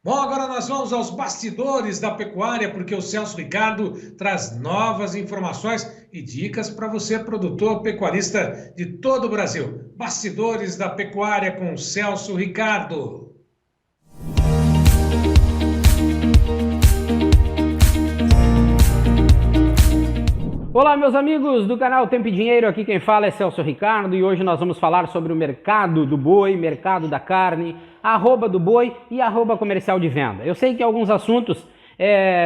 Bom, agora nós vamos aos bastidores da pecuária, porque o Celso Ricardo traz novas informações e dicas para você, produtor pecuarista de todo o Brasil. Bastidores da pecuária com o Celso Ricardo. Olá, meus amigos do canal Tempo e Dinheiro, aqui quem fala é Celso Ricardo e hoje nós vamos falar sobre o mercado do boi, mercado da carne, arroba do boi e arroba comercial de venda. Eu sei que alguns assuntos,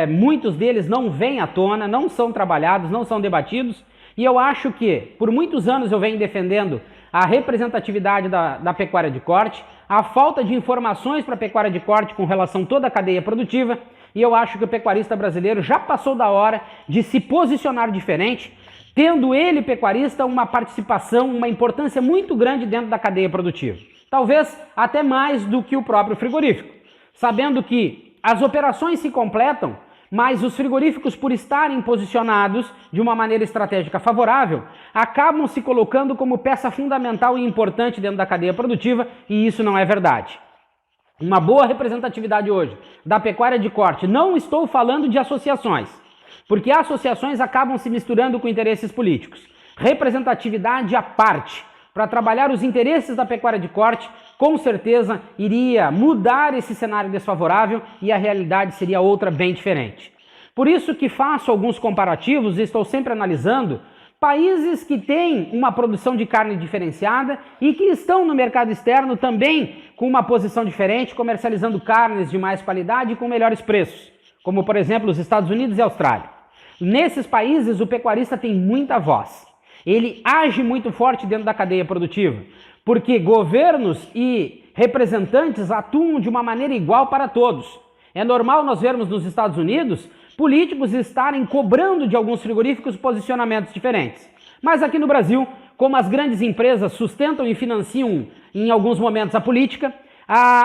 muitos deles não vêm à tona, não são trabalhados, não são debatidos e eu acho que por muitos anos eu venho defendendo a representatividade da pecuária de corte, a falta de informações para a pecuária de corte com relação a toda a cadeia produtiva. E eu acho que o pecuarista brasileiro já passou da hora de se posicionar diferente, tendo ele, pecuarista, uma participação, uma importância muito grande dentro da cadeia produtiva. Talvez até mais do que o próprio frigorífico. Sabendo que as operações se completam, mas os frigoríficos, por estarem posicionados de uma maneira estratégica favorável, acabam se colocando como peça fundamental e importante dentro da cadeia produtiva, e isso não é verdade. Uma boa representatividade hoje da pecuária de corte, não estou falando de associações, porque associações acabam se misturando com interesses políticos. Representatividade à parte, para trabalhar os interesses da pecuária de corte, com certeza iria mudar esse cenário desfavorável e a realidade seria outra bem diferente. Por isso que faço alguns comparativos e estou sempre analisando países que têm uma produção de carne diferenciada e que estão no mercado externo também com uma posição diferente, comercializando carnes de mais qualidade e com melhores preços, como por exemplo os Estados Unidos e a Austrália. Nesses países o pecuarista tem muita voz, ele age muito forte dentro da cadeia produtiva, porque governos e representantes atuam de uma maneira igual para todos. É normal nós vermos nos Estados Unidos políticos estarem cobrando de alguns frigoríficos posicionamentos diferentes. Mas aqui no Brasil, como as grandes empresas sustentam e financiam em alguns momentos a política,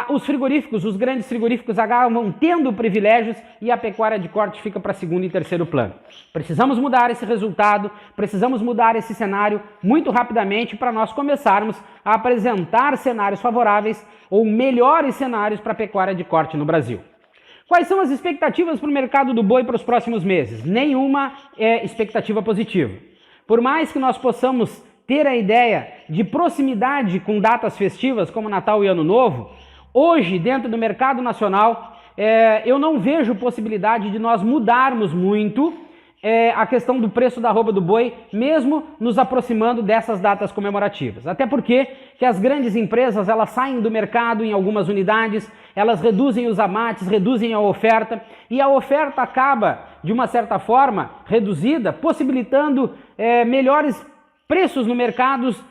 os grandes frigoríficos acabam tendo privilégios e a pecuária de corte fica para segundo e terceiro plano. Precisamos mudar esse resultado, precisamos mudar esse cenário muito rapidamente para nós começarmos a apresentar cenários favoráveis ou melhores cenários para a pecuária de corte no Brasil. Quais são as expectativas para o mercado do boi para os próximos meses? Nenhuma expectativa positiva. Por mais que nós possamos ter a ideia de proximidade com datas festivas como Natal e Ano Novo, hoje, dentro do mercado nacional, eu não vejo possibilidade de nós mudarmos muito a questão do preço da arroba do boi, mesmo nos aproximando dessas datas comemorativas. Até porque que as grandes empresas elas saem do mercado em algumas unidades, elas reduzem os amates, reduzem a oferta, e a oferta acaba, de uma certa forma, reduzida, possibilitando melhores preços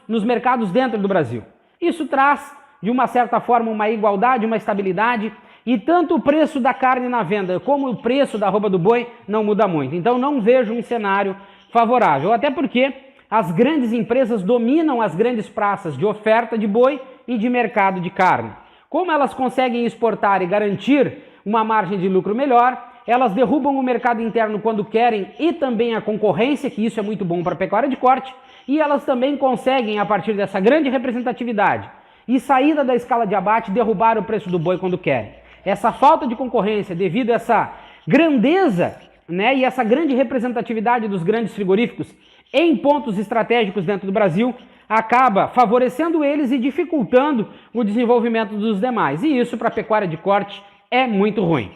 nos mercados dentro do Brasil. Isso traz, de uma certa forma, uma igualdade, uma estabilidade, e tanto o preço da carne na venda como o preço da arroba do boi não muda muito. Então não vejo um cenário favorável, até porque as grandes empresas dominam as grandes praças de oferta de boi e de mercado de carne. Como elas conseguem exportar e garantir uma margem de lucro melhor, elas derrubam o mercado interno quando querem e também a concorrência, que isso é muito bom para a pecuária de corte, e elas também conseguem, a partir dessa grande representatividade e saída da escala de abate, derrubar o preço do boi quando querem. Essa falta de concorrência devido a essa grandeza, e essa grande representatividade dos grandes frigoríficos em pontos estratégicos dentro do Brasil acaba favorecendo eles e dificultando o desenvolvimento dos demais. E isso para a pecuária de corte é muito ruim.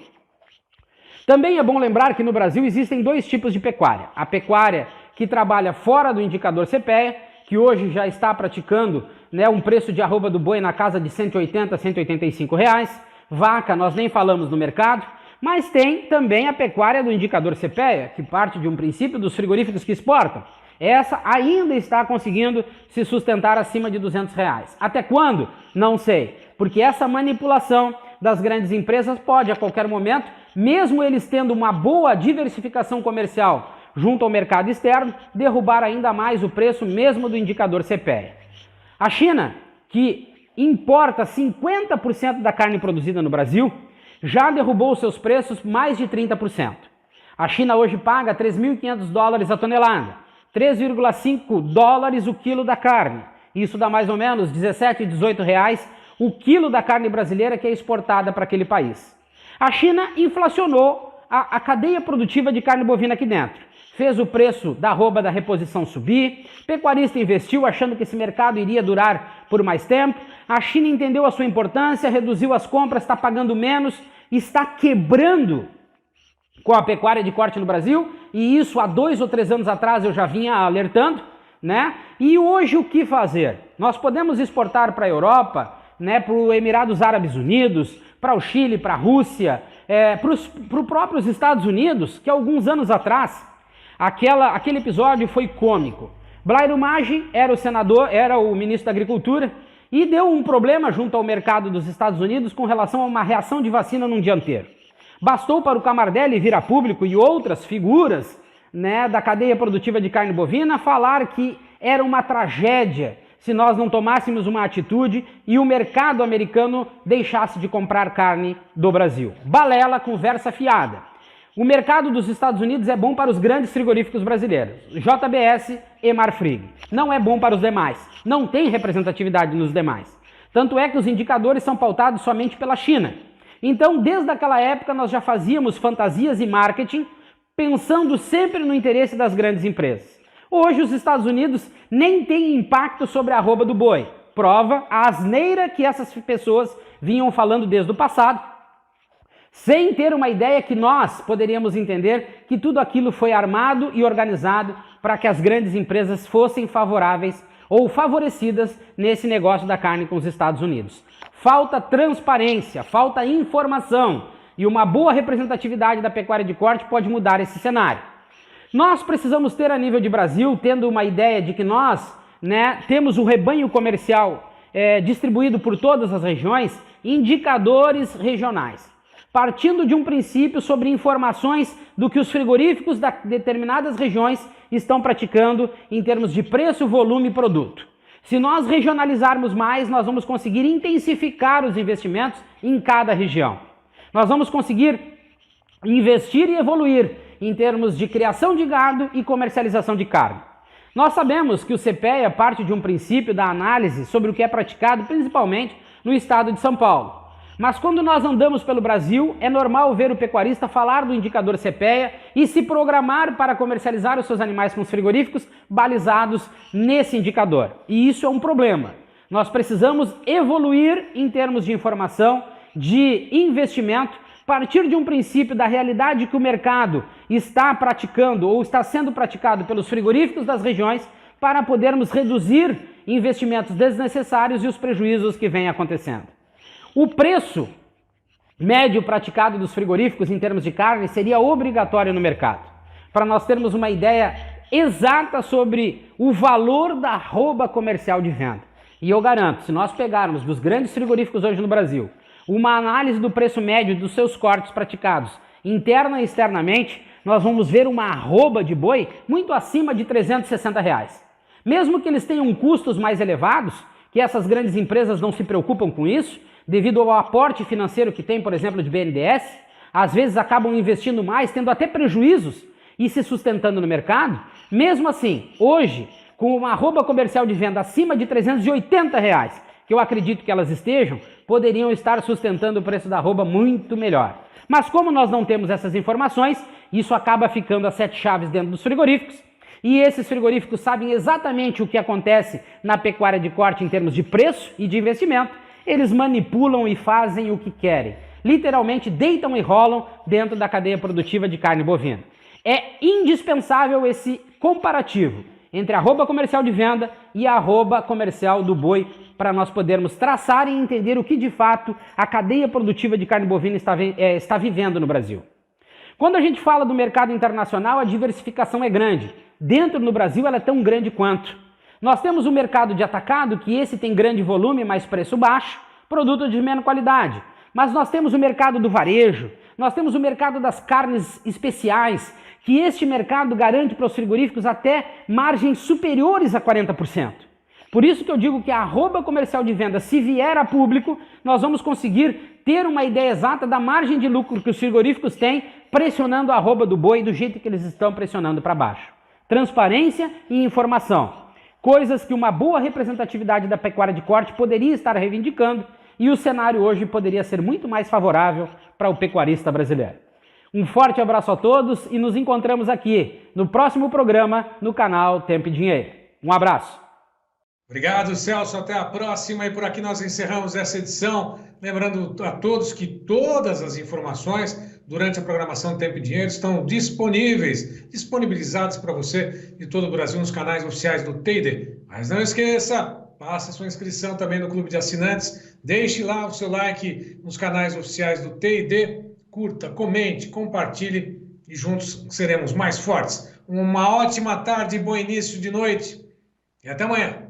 Também é bom lembrar que no Brasil existem dois tipos de pecuária. A pecuária que trabalha fora do indicador CPEA, que hoje já está praticando um preço de arroba do boi na casa de R$ 180, R$ 185. Vaca, nós nem falamos no mercado, mas tem também a pecuária do indicador CPEA, que parte de um princípio dos frigoríficos que exportam. Essa ainda está conseguindo se sustentar acima de R$ 200. Até quando? Não sei, porque essa manipulação das grandes empresas pode, a qualquer momento, mesmo eles tendo uma boa diversificação comercial junto ao mercado externo, derrubar ainda mais o preço mesmo do indicador CPEA. A China, que importa 50% da carne produzida no Brasil, já derrubou seus preços mais de 30%. A China hoje paga $3.500 a tonelada, 3,5 dólares o quilo da carne. Isso dá mais ou menos 17, 18 reais o quilo da carne brasileira que é exportada para aquele país. A China inflacionou a cadeia produtiva de carne bovina aqui dentro. Fez o preço da arroba da reposição subir, pecuarista investiu achando que esse mercado iria durar por mais tempo, a China entendeu a sua importância, reduziu as compras, está pagando menos, está quebrando com a pecuária de corte no Brasil, e isso há 2 ou 3 anos atrás eu já vinha alertando, né? E hoje o que fazer? Nós podemos exportar para a Europa, né, para os Emirados Árabes Unidos, para o Chile, para a Rússia, para os próprios Estados Unidos, que alguns anos atrás, aquele episódio foi cômico. Blairo Maggi era o senador, era o ministro da Agricultura, e deu um problema junto ao mercado dos Estados Unidos com relação a uma reação de vacina num dianteiro. Bastou para o Camardelli vir a público e outras figuras, né, da cadeia produtiva de carne bovina falar que era uma tragédia se nós não tomássemos uma atitude e o mercado americano deixasse de comprar carne do Brasil. Balela, conversa fiada. O mercado dos Estados Unidos é bom para os grandes frigoríficos brasileiros, JBS e Marfrig. Não é bom para os demais, não tem representatividade nos demais. Tanto é que os indicadores são pautados somente pela China. Então, desde aquela época, nós já fazíamos fantasias e marketing pensando sempre no interesse das grandes empresas. Hoje, os Estados Unidos nem têm impacto sobre a arroba do boi. Prova a asneira que essas pessoas vinham falando desde o passado, sem ter uma ideia que nós poderíamos entender que tudo aquilo foi armado e organizado para que as grandes empresas fossem favoráveis ou favorecidas nesse negócio da carne com os Estados Unidos. Falta transparência, falta informação e uma boa representatividade da pecuária de corte pode mudar esse cenário. Nós precisamos ter a nível de Brasil, tendo uma ideia de que nós, né, temos um rebanho comercial distribuído por todas as regiões, indicadores regionais, partindo de um princípio sobre informações do que os frigoríficos de determinadas regiões estão praticando em termos de preço, volume e produto. Se nós regionalizarmos mais, nós vamos conseguir intensificar os investimentos em cada região. Nós vamos conseguir investir e evoluir em termos de criação de gado e comercialização de carne. Nós sabemos que o CPEA parte de um princípio da análise sobre o que é praticado principalmente no estado de São Paulo. Mas quando nós andamos pelo Brasil, é normal ver o pecuarista falar do indicador CPEA e se programar para comercializar os seus animais com os frigoríficos balizados nesse indicador. E isso é um problema. Nós precisamos evoluir em termos de informação, de investimento, partir de um princípio da realidade que o mercado está praticando ou está sendo praticado pelos frigoríficos das regiões para podermos reduzir investimentos desnecessários e os prejuízos que vêm acontecendo. O preço médio praticado dos frigoríficos em termos de carne seria obrigatório no mercado, para nós termos uma ideia exata sobre o valor da arroba comercial de venda. E eu garanto, se nós pegarmos dos grandes frigoríficos hoje no Brasil, uma análise do preço médio dos seus cortes praticados interna e externamente, nós vamos ver uma arroba de boi muito acima de R$360. Mesmo que eles tenham custos mais elevados, que essas grandes empresas não se preocupam com isso, devido ao aporte financeiro que tem, por exemplo, de BNDES, às vezes acabam investindo mais, tendo até prejuízos e se sustentando no mercado. Mesmo assim, hoje, com uma arroba comercial de venda acima de R$380, que eu acredito que elas estejam, poderiam estar sustentando o preço da arroba muito melhor. Mas como nós não temos essas informações, isso acaba ficando a 7 chaves dentro dos frigoríficos, e esses frigoríficos sabem exatamente o que acontece na pecuária de corte em termos de preço e de investimento. Eles manipulam e fazem o que querem. Literalmente deitam e rolam dentro da cadeia produtiva de carne bovina. É indispensável esse comparativo entre a arroba comercial de venda e a arroba comercial do boi para nós podermos traçar e entender o que de fato a cadeia produtiva de carne bovina está vivendo no Brasil. Quando a gente fala do mercado internacional, a diversificação é grande. Dentro do Brasil ela é tão grande quanto. Nós temos o mercado de atacado, que esse tem grande volume, mas preço baixo, produto de menor qualidade. Mas nós temos o mercado do varejo, nós temos o mercado das carnes especiais, que este mercado garante para os frigoríficos até margens superiores a 40%. Por isso que eu digo que a arroba comercial de venda, se vier a público, nós vamos conseguir ter uma ideia exata da margem de lucro que os frigoríficos têm, pressionando a arroba do boi do jeito que eles estão pressionando para baixo. Transparência e informação. Coisas que uma boa representatividade da pecuária de corte poderia estar reivindicando, e o cenário hoje poderia ser muito mais favorável para o pecuarista brasileiro. Um forte abraço a todos e nos encontramos aqui no próximo programa no canal Tempo e Dinheiro. Um abraço. Obrigado, Celso. Até a próxima. E por aqui nós encerramos essa edição. Lembrando a todos que todas as informações durante a programação Tempo e Dinheiro estão disponibilizadas para você de todo o Brasil nos canais oficiais do TD. Mas não esqueça, faça sua inscrição também no Clube de Assinantes. Deixe lá o seu like nos canais oficiais do TD. Curta, comente, compartilhe e juntos seremos mais fortes. Uma ótima tarde e bom início de noite. E até amanhã.